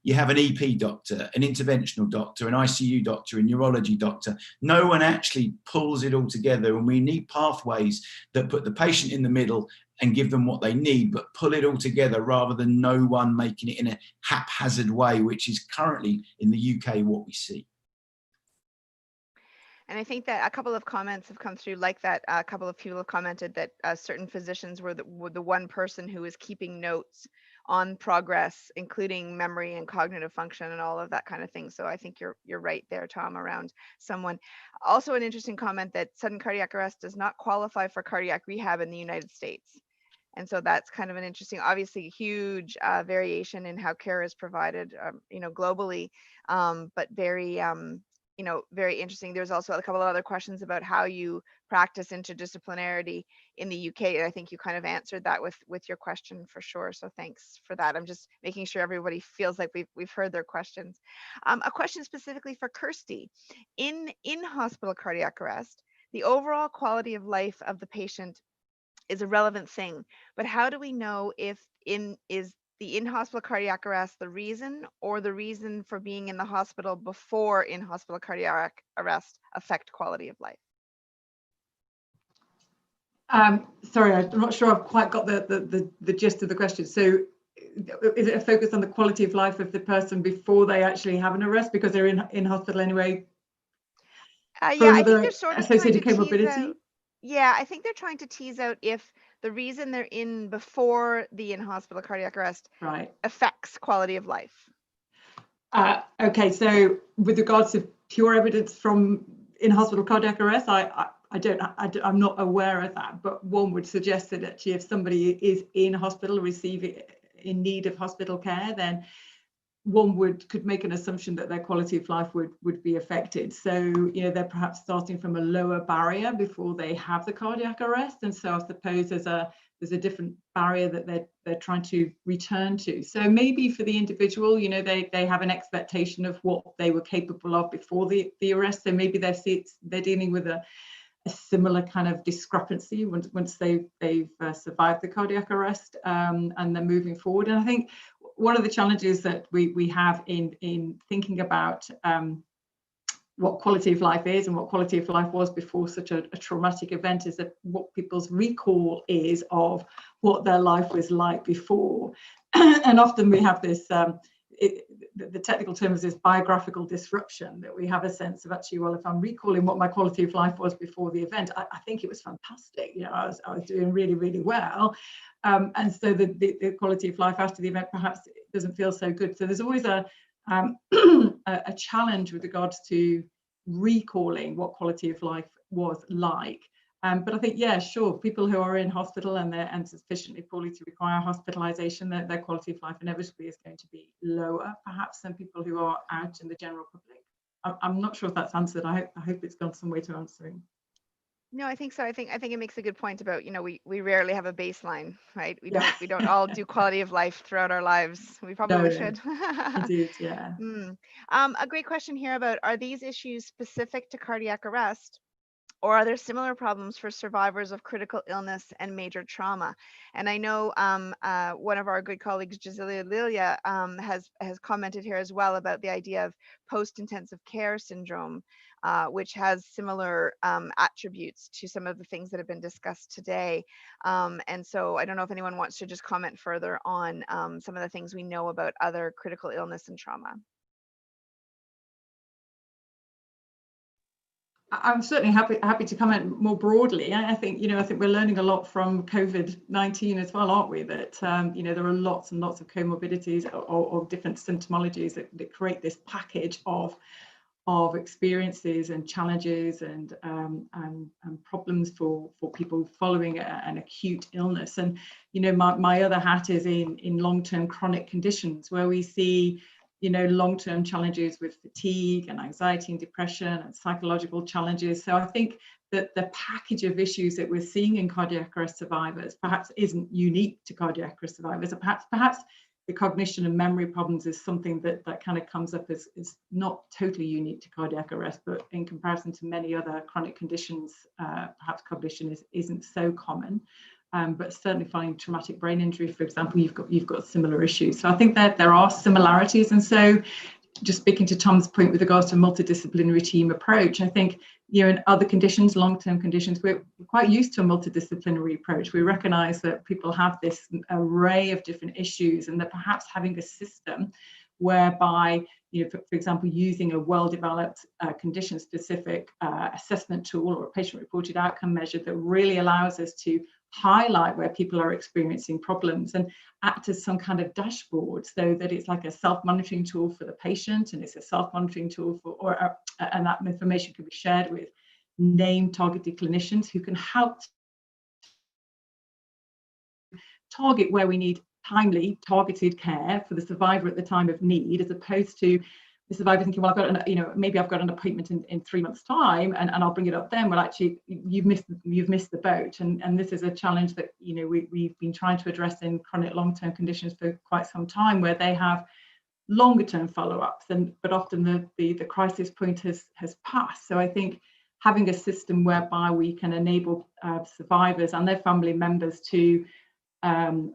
You have an EP doctor, an interventional doctor, an ICU doctor, a neurology doctor. No one actually pulls it all together, and we need pathways that put the patient in the middle and give them what they need, but pull it all together rather than no one making it in a haphazard way, which is currently in the UK what we see. And I think that a couple of comments have come through like that. A couple of people have commented that certain physicians were the one person who was keeping notes on progress, including memory and cognitive function and all of that kind of thing. So I think you're right there, Tom, around someone. Also an interesting comment that sudden cardiac arrest does not qualify for cardiac rehab in the United States. And so that's kind of an interesting, obviously huge variation in how care is provided, you know, globally, but very, you know, very interesting. There's also a couple of other questions about how you practice interdisciplinarity in the UK. And I think you kind of answered that with your question for sure. So thanks for that. I'm just making sure everybody feels like we've heard their questions. A question specifically for Kirsty. In hospital cardiac arrest, the overall quality of life of the patient is a relevant thing, but how do we know if is the in-hospital cardiac arrest the reason, or the reason for being in the hospital before in-hospital cardiac arrest affect quality of life? Sorry, I'm not sure I've quite got the gist of the question. So is it a focus on the quality of life of the person before they actually have an arrest because they're in hospital anyway? Yeah, I think they're sort of associated trying to tease comorbidity? out, yeah, I think they're trying to tease out if the reason they're in before the in-hospital cardiac arrest Right. affects quality of life. Okay, so with regards to pure evidence from in-hospital cardiac arrest, I'm not aware of that, but one would suggest that actually if somebody is in hospital receiving in need of hospital care, then one could make an assumption that their quality of life would be affected. So, you know, they're perhaps starting from a lower barrier before they have the cardiac arrest. And so I suppose there's a different barrier that they're trying to return to. So maybe for the individual, you know, they have an expectation of what they were capable of before the arrest. So maybe they're dealing with a similar kind of discrepancy once they've survived the cardiac arrest, and they're moving forward. And I think one of the challenges that we have in thinking about what quality of life is and what quality of life was before such a traumatic event is that what people's recall is of what their life was like before. And often we have this, the technical term is this biographical disruption, that we have a sense of actually, well, if I'm recalling what my quality of life was before the event, I think it was fantastic. You know, I was doing really, really well. And so the quality of life after the event perhaps doesn't feel so good. So there's always a challenge with regards to recalling what quality of life was like. But I think, yeah, sure, people who are in hospital and sufficiently poorly to require hospitalisation, their quality of life inevitably is going to be lower, perhaps, than people who are out in the general public. I'm not sure if that's answered. I hope it's gone some way to answering. No, I think so. I think it makes a good point about, you know, we rarely have a baseline, right? We Yeah. don't all do quality of life throughout our lives. We probably should. Indeed, yeah. A great question here about, are these issues specific to cardiac arrest, or are there similar problems for survivors of critical illness and major trauma? And I know one of our good colleagues, Jazilia Lilia, has commented here as well about the idea of post-intensive care syndrome, which has similar attributes to some of the things that have been discussed today. And so I don't know if anyone wants to just comment further on some of the things we know about other critical illness and trauma. I'm certainly happy to comment more broadly. I think we're learning a lot from COVID-19 as well, aren't we? That there are lots and lots of comorbidities or different symptomologies that create this package of experiences and challenges and problems for people following an acute illness. And my other hat is in long-term chronic conditions, where we see long-term challenges with fatigue and anxiety and depression and psychological challenges. So I think that the package of issues that we're seeing in cardiac arrest survivors perhaps isn't unique to cardiac arrest survivors. Perhaps the cognition and memory problems is something that kind of comes up as not totally unique to cardiac arrest, but in comparison to many other chronic conditions, perhaps cognition isn't so common. But certainly following traumatic brain injury, for example, you've got similar issues. So I think that there are similarities. And so just speaking to Tom's point with regards to a multidisciplinary team approach, I think, in other conditions, long-term conditions, we're quite used to a multidisciplinary approach. We recognize that people have this array of different issues, and that perhaps having a system whereby, for example, using a well-developed condition-specific assessment tool or a patient-reported outcome measure that really allows us to highlight where people are experiencing problems and act as some kind of dashboard, so that it's like a self-monitoring tool for the patient, and it's a self-monitoring tool and that information can be shared with named targeted clinicians who can help target where we need timely targeted care for the survivor at the time of need, as opposed to the survivor thinking, well, maybe I've got an appointment in 3 months' time, and I'll bring it up then. Well, actually, you've missed the boat, and this is a challenge that we've been trying to address in chronic long-term conditions for quite some time, where they have longer-term follow-ups, but often the crisis point has passed. So I think having a system whereby we can enable survivors and their family members to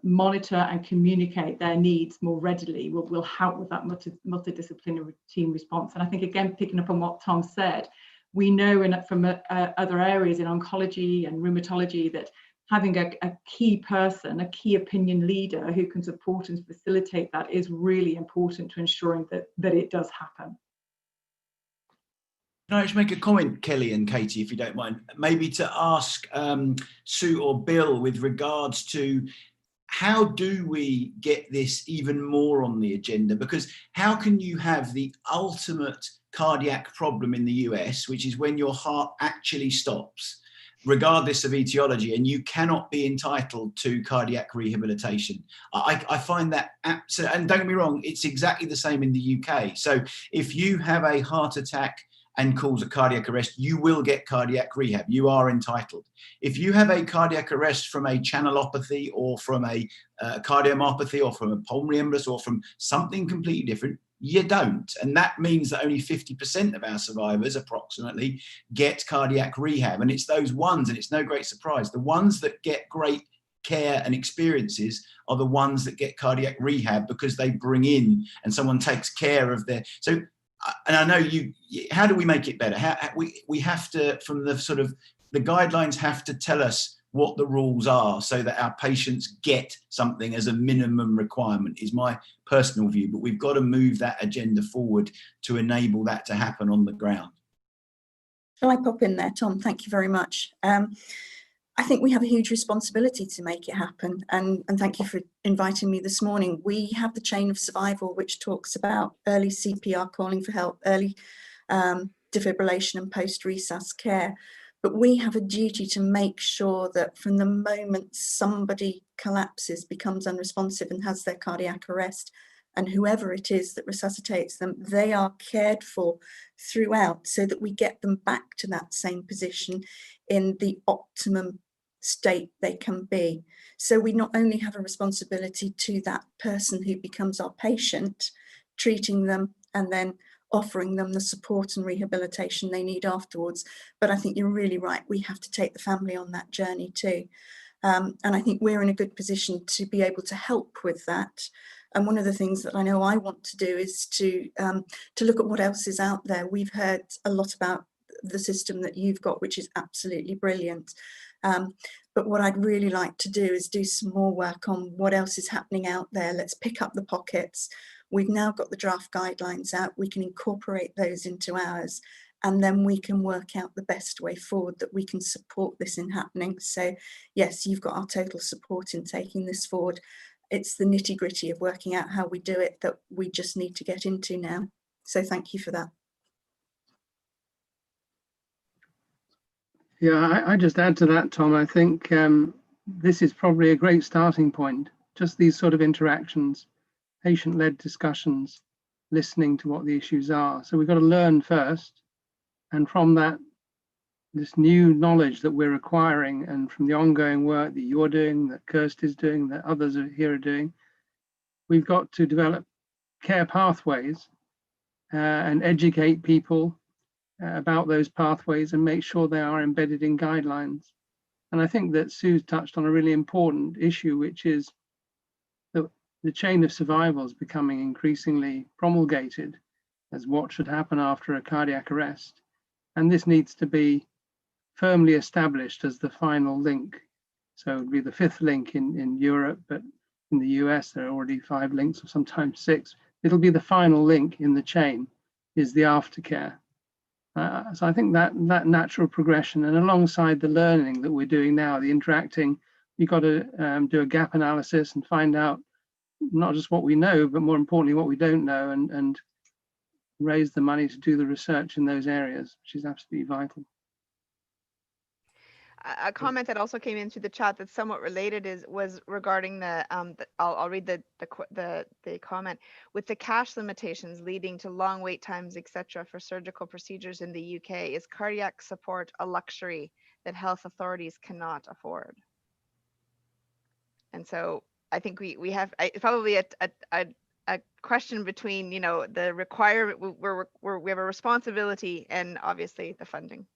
monitor and communicate their needs more readily will help with that multidisciplinary team response. And I think, again, picking up on what Tom said, we know from other areas in oncology and rheumatology that having a key person, a key opinion leader who can support and facilitate that is really important to ensuring that it does happen. Can I just make a comment, Kelly and Katie, if you don't mind, maybe to ask Sue or Bill with regards to how do we get this even more on the agenda? Because how can you have the ultimate cardiac problem in the US, which is when your heart actually stops, regardless of etiology, and you cannot be entitled to cardiac rehabilitation? I find that absolutely, and don't get me wrong, it's exactly the same in the UK. So if you have a heart attack and cause a cardiac arrest, you will get cardiac rehab. You are entitled. If you have a cardiac arrest from a channelopathy or from a cardiomyopathy or from a pulmonary embolus or from something completely different, you don't. And that means that only 50% of our survivors approximately get cardiac rehab. And it's those ones, and it's no great surprise, the ones that get great care and experiences are the ones that get cardiac rehab, because they bring in and someone takes care of their. So and I know how do we make it better? We have to, from the sort of, the guidelines have to tell us what the rules are so that our patients get something as a minimum requirement, is my personal view. But we've got to move that agenda forward to enable that to happen on the ground. Shall I pop in there, Tom? Thank you very much. I think we have a huge responsibility to make it happen, and thank you for inviting me this morning. We have the chain of survival, which talks about early CPR, calling for help, early defibrillation and post-resus care. But we have a duty to make sure that from the moment somebody collapses, becomes unresponsive and has their cardiac arrest, and whoever it is that resuscitates them, they are cared for throughout so that we get them back to that same position in the optimum state they can be. So we not only have a responsibility to that person who becomes our patient, treating them and then offering them the support and rehabilitation they need afterwards, but I think you're really right, we have to take the family on that journey too. And I think we're in a good position to be able to help with that. And one of the things that I know I want to do is to look at what else is out there. We've heard a lot about the system that you've got, which is absolutely brilliant. But what I'd really like to do is do some more work on what else is happening out there. Let's pick up the pockets. We've now got the draft guidelines out. We can incorporate those into ours, and then we can work out the best way forward that we can support this in happening. So yes, you've got our total support in taking this forward. It's the nitty gritty of working out how we do it that we just need to get into now. So thank you for that. Yeah, I just add to that, Tom. I think this is probably a great starting point. Just these sort of interactions, patient-led discussions, listening to what the issues are. So we've got to learn first. And from that, this new knowledge that we're acquiring, and from the ongoing work that you're doing, that Kirsty's doing, that others here are doing, we've got to develop care pathways and educate people about those pathways and make sure they are embedded in guidelines. And I think that Sue's touched on a really important issue, which is that the chain of survival is becoming increasingly promulgated as what should happen after a cardiac arrest. And this needs to be firmly established as the final link. So it would be the fifth link in Europe, but in the US, there are already 5 links or sometimes 6. It'll be the final link in the chain, is the aftercare. So I think that natural progression, and alongside the learning that we're doing now, the interacting, you've got to do a gap analysis and find out not just what we know, but more importantly, what we don't know, and raise the money to do the research in those areas, which is absolutely vital. A comment that also came into the chat that's somewhat related was regarding the I'll read the comment. With the cash limitations leading to long wait times, etc., for surgical procedures in the UK, is cardiac support a luxury that health authorities cannot afford? And so I think we have probably a question between, you know, the requirement, we have a responsibility, and obviously the funding.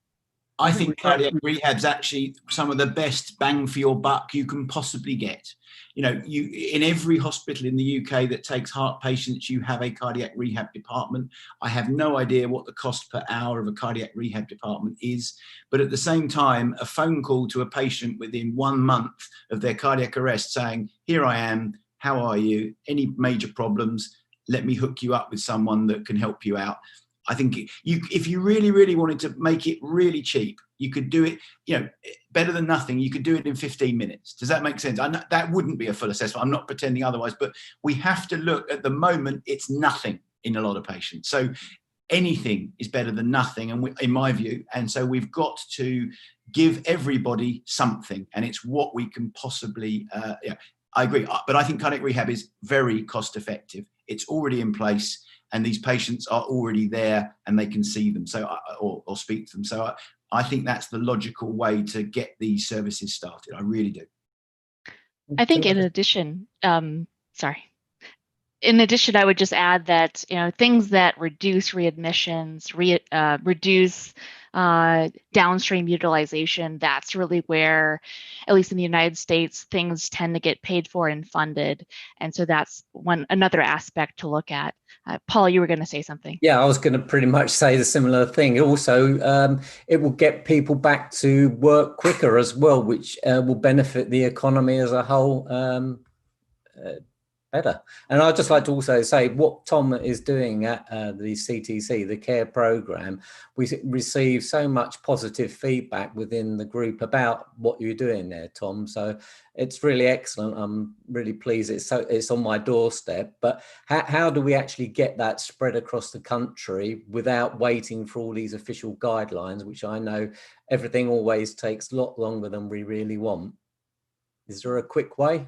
I think cardiac rehab's actually some of the best bang for your buck you can possibly get. You know, in every hospital in the UK that takes heart patients, you have a cardiac rehab department. I have no idea what the cost per hour of a cardiac rehab department is, but at the same time, a phone call to a patient within 1 month of their cardiac arrest saying, "Here I am, how are you? Any major problems? Let me hook you up with someone that can help you out." I think if you really, really wanted to make it really cheap, you could do it, you know, better than nothing. You could do it in 15 minutes. Does that make sense? I know that wouldn't be a full assessment. I'm not pretending otherwise, but we have to look at the moment. It's nothing in a lot of patients. So anything is better than nothing, and in my view. And so we've got to give everybody something, and it's what we can possibly, yeah, I agree. But I think cardiac rehab is very cost effective. It's already in place, and these patients are already there and they can see them, so or speak to them. So I think that's the logical way to get these services started. I really do. I think in addition, in addition, I would just add that, you know, things that reduce readmissions, reduce downstream utilization, that's really where, at least in the United States, things tend to get paid for and funded. And so that's another aspect to look at. Paul, you were going to say something. Yeah, I was going to pretty much say the similar thing. Also, it will get people back to work quicker as well, which will benefit the economy as a whole better. And I'd just like to also say what Tom is doing at the CTC, the CARE program. We receive so much positive feedback within the group about what you're doing there, Tom. So it's really excellent. I'm really pleased it's on my doorstep. But how do we actually get that spread across the country without waiting for all these official guidelines, which I know everything always takes a lot longer than we really want? Is there a quick way?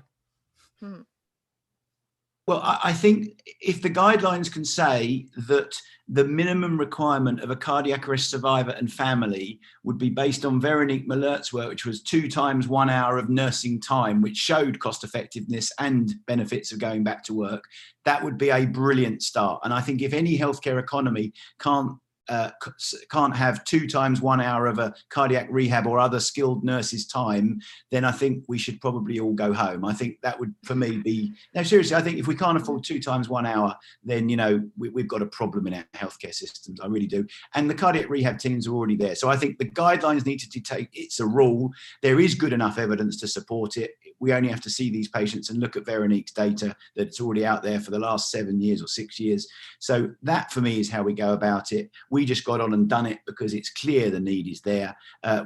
Well, I think if the guidelines can say that the minimum requirement of a cardiac arrest survivor and family would be based on Veronique Malert's work, which was 2 times 1 hour of nursing time, which showed cost effectiveness and benefits of going back to work, that would be a brilliant start. And I think if any healthcare economy can't have 2 times 1 hour of a cardiac rehab or other skilled nurses' time, then I think we should probably all go home. I think that would, for me, be, no, seriously, I think if we can't afford 2 times 1 hour, then, you know, we've got a problem in our healthcare systems. I really do. And the cardiac rehab teams are already there. So I think the guidelines need to dictate, it's a rule. There is good enough evidence to support it. We only have to see these patients and look at Veronique's data that's already out there for the last 7 years or 6 years. So that, for me, is how we go about it. We just got on and done it because it's clear the need is there.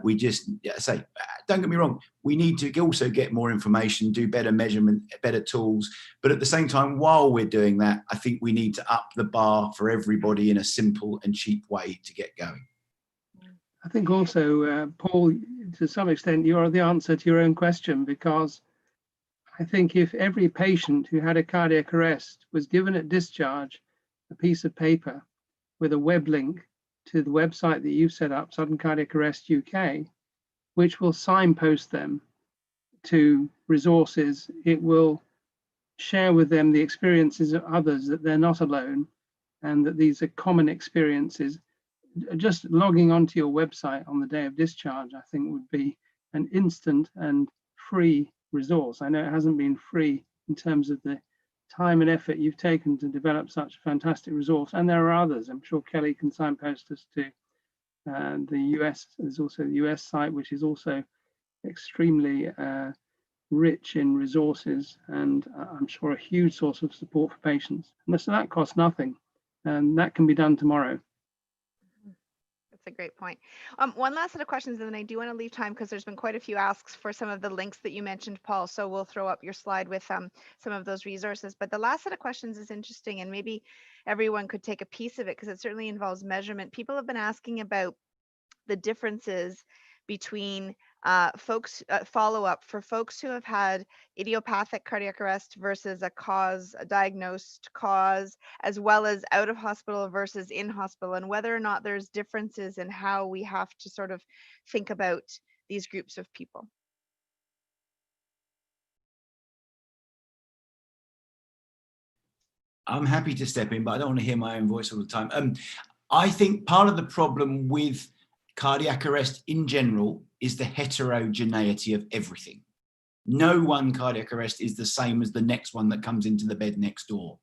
We just say, don't get me wrong, we need to also get more information, do better measurement, better tools. But at the same time, while we're doing that, I think we need to up the bar for everybody in a simple and cheap way to get going. I think also, Paul, to some extent, you are the answer to your own question, because I think if every patient who had a cardiac arrest was given at discharge a piece of paper with a web link to the website that you've set up, Sudden Cardiac Arrest UK, which will signpost them to resources, it will share with them the experiences of others, that they're not alone and that these are common experiences. Just logging onto your website on the day of discharge, I think, would be an instant and free resource. I know it hasn't been free in terms of the time and effort you've taken to develop such a fantastic resource, and there are others. I'm sure Kelly can signpost us to the US. There's also the US site, which is also extremely rich in resources, and I'm sure a huge source of support for patients. And so that costs nothing, and that can be done tomorrow. That's a great point. One last set of questions, and then I do want to leave time because there's been quite a few asks for some of the links that you mentioned, Paul. So we'll throw up your slide with some of those resources. But the last set of questions is interesting, and maybe everyone could take a piece of it because it certainly involves measurement. People have been asking about the differences between follow-up for folks who have had idiopathic cardiac arrest versus a diagnosed cause, as well as out of hospital versus in hospital, and whether or not there's differences in how we have to sort of think about these groups of people. I'm happy to step in, but I don't want to hear my own voice all the time. I think part of the problem with cardiac arrest in general is the heterogeneity of everything. No one cardiac arrest is the same as the next one that comes into the bed next door.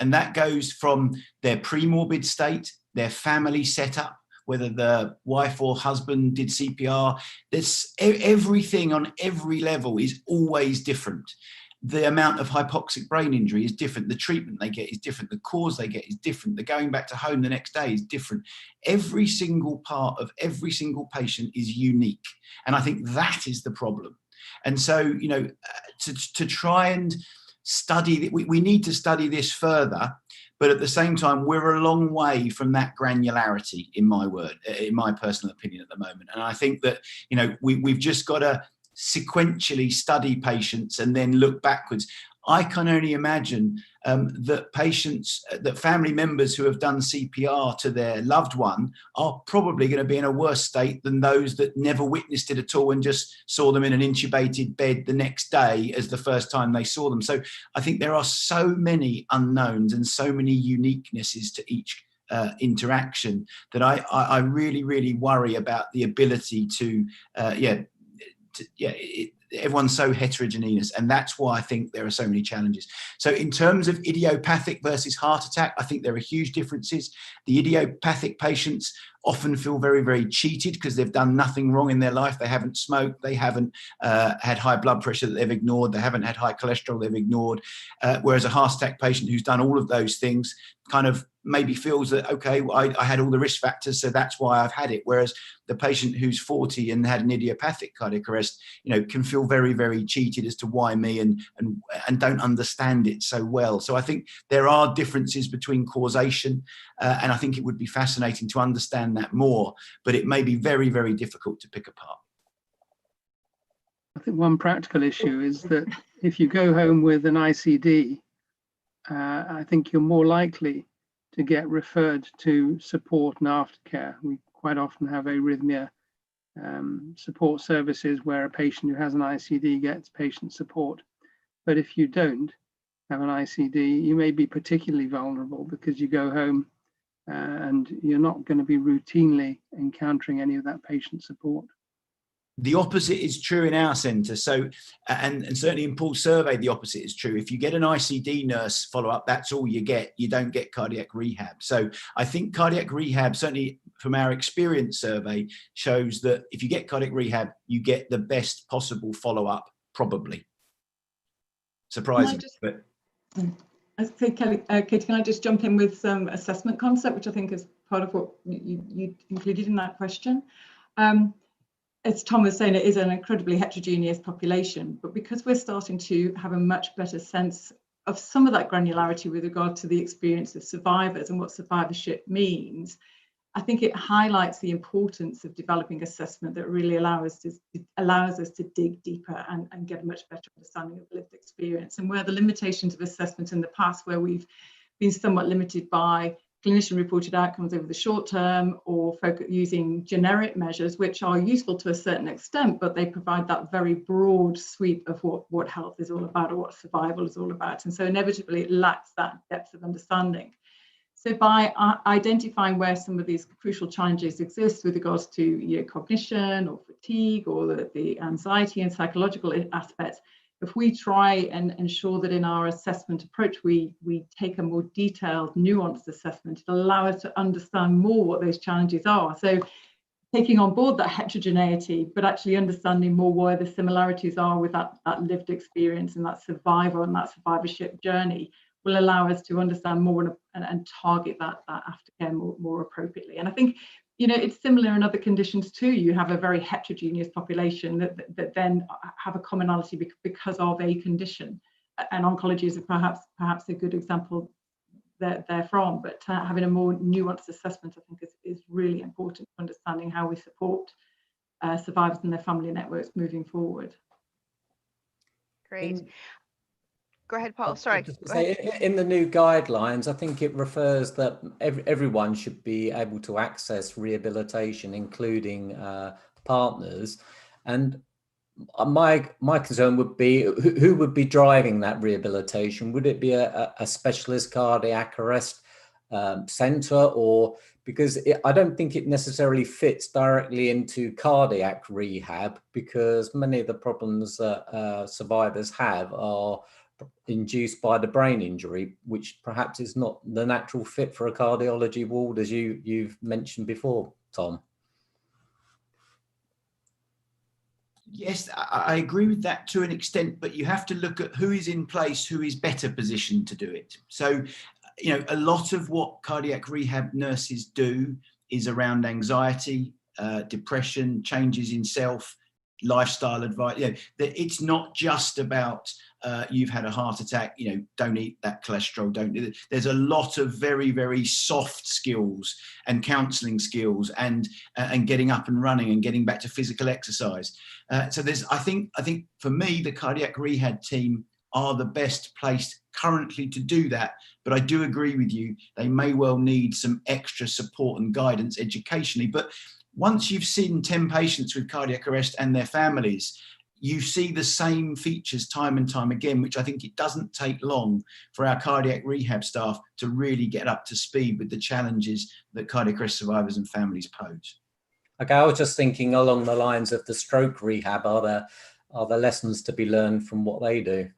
And that goes from their pre-morbid state, their family setup, whether the wife or husband did CPR. Everything on every level is always different. The amount of hypoxic brain injury is different. The treatment they get is different. The cause they get is different. The going back to home the next day is different. Every single part of every single patient is unique. And I think that is the problem. And so, you know, to try and study, we need to study this further, but at the same time, we're a long way from that granularity, in my personal opinion at the moment. And I think that, you know, we've just got to sequentially study patients and then look backwards. I can only imagine that family members who have done CPR to their loved one are probably going to be in a worse state than those that never witnessed it at all and just saw them in an intubated bed the next day as the first time they saw them. So I think there are so many unknowns and so many uniquenesses to each interaction that I really, really worry about the ability to, everyone's so heterogeneous, and that's why I think there are so many challenges. So in terms of idiopathic versus heart attack, I think there are huge differences. The idiopathic patients often feel very, very cheated because they've done nothing wrong in their life. They haven't smoked, they haven't had high blood pressure that they've ignored, they haven't had high cholesterol they've ignored, whereas a heart attack patient who's done all of those things kind of maybe feels that, okay, well, I had all the risk factors, so that's why I've had it. Whereas the patient who's 40 and had an idiopathic cardiac arrest, can feel very, very cheated as to why me, and don't understand it so well. So I think there are differences between causation, and I think it would be fascinating to understand that more, but it may be very, very difficult to pick apart. I think one practical issue is that if you go home with an ICD, I think you're more likely to get referred to support and aftercare. We quite often have arrhythmia support services where a patient who has an ICD gets patient support. But if you don't have an ICD, you may be particularly vulnerable because you go home and you're not going to be routinely encountering any of that patient support. The opposite is true in our centre. So, and certainly in Paul's survey, the opposite is true. If you get an ICD nurse follow-up, that's all you get. You don't get cardiac rehab. So I think cardiac rehab, certainly from our experience survey, shows that if you get cardiac rehab, you get the best possible follow-up, probably. Surprising, but... I think, Katie, can I just jump in with some assessment concept, which I think is part of what you included in that question? As Tom was saying, it is an incredibly heterogeneous population, but because we're starting to have a much better sense of some of that granularity with regard to the experience of survivors and what survivorship means, I think it highlights the importance of developing assessment that really allows us to dig deeper and get a much better understanding of lived experience. And where the limitations of assessment in the past, where we've been somewhat limited by clinician reported outcomes over the short term, or using generic measures, which are useful to a certain extent, but they provide that very broad sweep of what health is all about or what survival is all about. And so inevitably it lacks that depth of understanding. So by identifying where some of these crucial challenges exist with regards to cognition or fatigue or the anxiety and psychological aspects, if we try and ensure that in our assessment approach, we take a more detailed, nuanced assessment, it allows us to understand more what those challenges are. So taking on board that heterogeneity, but actually understanding more where the similarities are with that lived experience and that survival and that survivorship journey will allow us to understand more and target that aftercare more appropriately. And I think, it's similar in other conditions too. You have a very heterogeneous population that then have a commonality because of a condition. And oncology is perhaps a good example therefrom. But having a more nuanced assessment, I think, is really important for understanding how we support survivors and their family networks moving forward. Great. Go ahead, Paul. Sorry. Go ahead. In the new guidelines, I think it refers that everyone should be able to access rehabilitation, including partners. And my concern would be who would be driving that rehabilitation? Would it be a specialist cardiac arrest centre, or because I don't think it necessarily fits directly into cardiac rehab, because many of the problems that survivors have are induced by the brain injury, which perhaps is not the natural fit for a cardiology ward, as you've mentioned before, Tom. Yes, I agree with that to an extent, but you have to look at who is in place, who is better positioned to do it. So, a lot of what cardiac rehab nurses do is around anxiety, depression, changes in self, lifestyle advice. That it's not just about you've had a heart attack, don't eat that cholesterol, don't do it. There's a lot of very, very soft skills and counselling skills and getting up and running and getting back to physical exercise. So I think for me, the cardiac rehab team are the best placed currently to do that. But I do agree with you, they may well need some extra support and guidance educationally. But once you've seen 10 patients with cardiac arrest and their families, you see the same features time and time again, which I think it doesn't take long for our cardiac rehab staff to really get up to speed with the challenges that cardiac arrest survivors and families pose. Okay, I was just thinking along the lines of the stroke rehab. Are there lessons to be learned from what they do?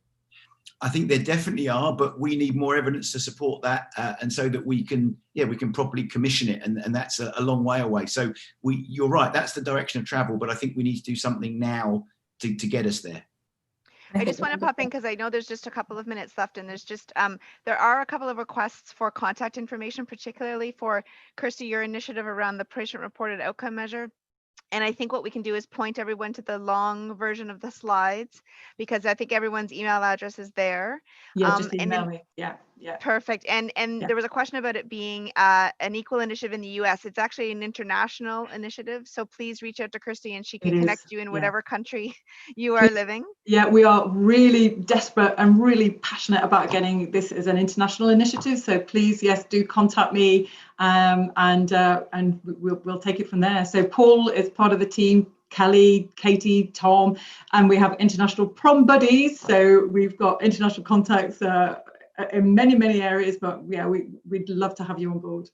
I think there definitely are, but we need more evidence to support that, and so that we can properly commission it, and that's a long way away. So you're right, that's the direction of travel, but I think we need to do something now to get us there. I just want to pop in because I know there's just a couple of minutes left, and there's just there are a couple of requests for contact information, particularly for Kirsty, your initiative around the patient reported outcome measure. And I think what we can do is point everyone to the long version of the slides, because I think everyone's email address is there. Yeah, just email me. Yeah. Perfect. And Yeah. there was a question about it being an equal initiative in the US. It's actually an international initiative. So please reach out to Kirsty and she can connect you in whatever country you are living. Yeah, we are really desperate and really passionate about getting this as an international initiative. So please, yes, do contact me, and we'll take it from there. So Paul is part of the team, Kelly, Katie, Tom, and we have international prom buddies. So we've got international contacts in many areas, but yeah, we'd love to have you on board.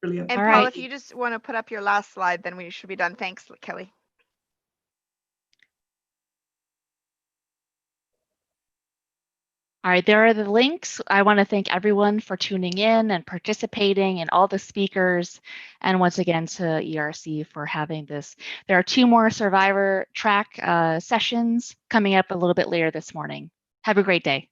Brilliant. And All Paul, right. if you just want to put up your last slide, then we should be done. Thanks, Kelly. All right, there are the links. I want to thank everyone for tuning in and participating, and all the speakers, and once again to ERC for having this. There are 2 more Survivor track sessions coming up a little bit later this morning. Have a great day.